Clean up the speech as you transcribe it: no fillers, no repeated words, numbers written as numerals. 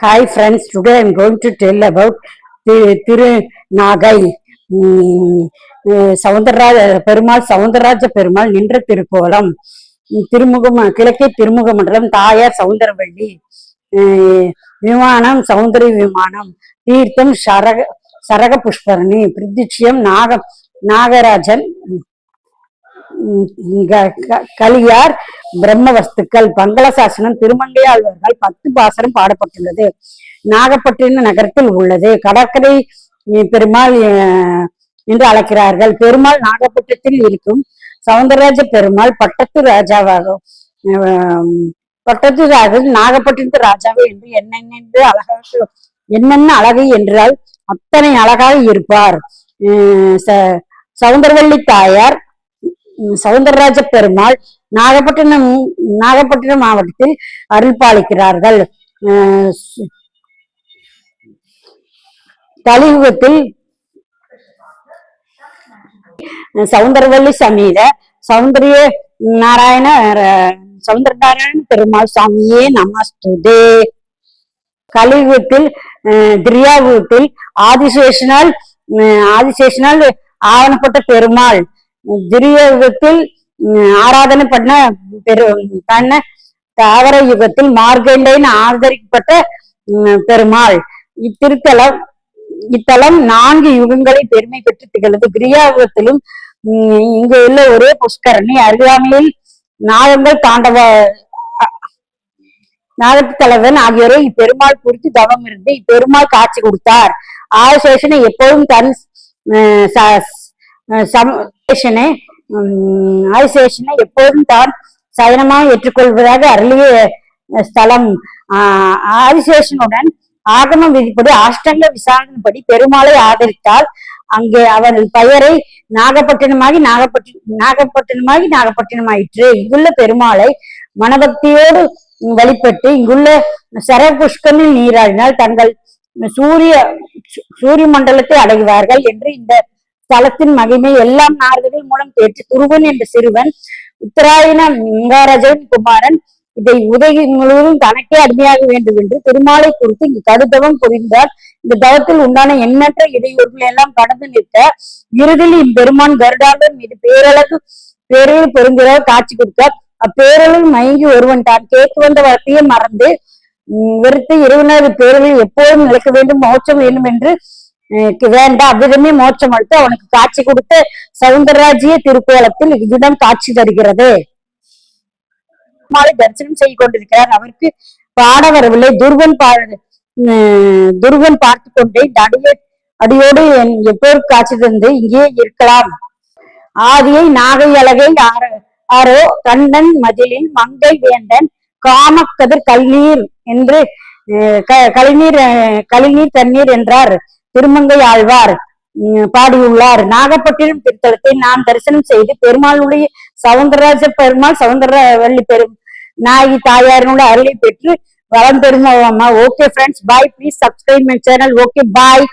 Hi friends, today I am going to tell about Nagai. Soundararaja Perumal Soundararaja Perumal நின்ற திருக்கோலம். திருமுகம் கிழக்கே திருமுக மண்டலம், தாயார் சவுந்தரவள்ளி, விமானம் சௌந்தரி விமானம், தீர்த்தம் சரக புஷ்கரணி, பிரதிட்சியம் நாகராஜன், கலியார் பிரம்ம வஸ்துக்கள், பங்களசாசனம், திருமங்கையாழ்வார்கள் 10 பாசனம் பாடப்பட்டுள்ளது. நாகப்பட்டினம் நகரத்தில் உள்ளது. கடற்கரை பெருமாள் என்று அழைக்கிறார்கள். பெருமாள் நாகப்பட்டினத்தில் இருக்கும். சவுந்தரராஜ பெருமாள் பட்டத்து ராஜாவாக நாகப்பட்டினத்து ராஜாவே என்று என்னென்ன அழகு என்றால் அத்தனை அழகாக இருப்பார். சவுந்தரவள்ளி தாயார் சவுந்தரராஜ பெருமாள் நாகப்பட்டினம் மாவட்டத்தில் அருள் பாலிக்கிறார்கள். கலியுகத்தில் சவுந்தரவள்ளி சமீத சௌந்தரிய நாராயண பெருமாள் சாமியே நமஸ்துதே. கலியுகத்தில் திரியாயுகத்தில் ஆதிசேஷனால் ஆவணப்பட்ட பெருமாள், திரியுகத்தில் ஆராதனை பண்ண தாவர யுகத்தில் மார்கண்டையின் ஆதரிக்கப்பட்ட பெருமாள். இத்தலம் 4 யுகங்களில் பெருமை பெற்று திகழ்ந்தது. கிரியாயுகத்திலும் இங்கு உள்ள ஒரே புஷ்கரணி அருகாமையில் நாகத்து தலைவன் ஆகியோரை இப்பெருமாள் குறித்து தவம் இருந்து இப்பெருமாள் காட்சி கொடுத்தார். ஆதிசேஷனை எப்போதும் தான் சயனமாக ஏற்றுக்கொள்வதாக அருளிய ஸ்தலம். ஆதிசேஷனுடன் ஆகம விதிப்படி அஷ்டங்க விசாரணைப்படி பெருமாளை ஆதரித்தால் அங்கே அவன் பெயரை நாகப்பட்டினமாயிற்று. இங்குள்ள பெருமாளை மனபக்தியோடு வழிபட்டு இங்குள்ள சரபுஷ்கரில் நீராடினால் தங்கள் சூரிய மண்டலத்தை அடைவார்கள் என்று இந்த ஸ்தலத்தின் மகிமை எல்லாம் நாரதர்கள் மூலம் கேட்டு துருவன் என்ற சிறுவன் உத்தராயண மகாராஜன் குமாரன் இதை உதவி முழுவதும் தனக்கே அடிமையாக வேண்டும் என்று திருமாலை குறித்து இங்கு கடுதவம் புரிந்தார். இந்த தவத்தில் உண்டான எண்ணற்ற இடையூறுகள் எல்லாம் கடந்து நிற்க இறுதியில் இப்பெருமான் கருடாளர் மீது பேரழிவு பெருங்கிறார் காட்சி கொடுத்தார். அப்பேரழில் மயங்கி ஒருவன் தான் கேட்டு வந்த வார்த்தையை மறந்து வெறுத்து இறைவனது பேரழில் எப்போதும் நிலைக்க வேண்டும், மோட்சம் வேண்டும் என்று வேண்டாம், அவ்விதமே மோட்சம் அளித்து அவனுக்கு காட்சி கொடுத்த சவுந்தரராஜிய திருக்கோலத்தில் இவ்விடம் காட்சி தருகிறது. தரிசனம் செய்து கொண்டிருக்கிறார். அவருக்கு பாட வரவில்லை. துருவன் பார்த்து கொண்டே அடியோடு எப்போது காட்சி தந்து இங்கே இருக்கலாம். ஆதியை நாகை அழகை ஆரோ கண்ணன் மதிலில் மங்கை வேந்தன் காமக்கதிர் கல்நீர் என்று கலிநீர் தண்ணீர் என்றார் திருமங்கை ஆழ்வார் பாடியுள்ளார். நாகப்பட்டினம் திருத்தலத்தை நாம் தரிசனம் செய்து பெருமாளுடைய சவுந்தரராஜ பெருமாள் சவுந்தரவள்ளி நாயகி தாயாரினுடைய அருளை பெற்று வளம் பெறுமா. Okay friends, bye. Please subscribe my channel. Okay, bye.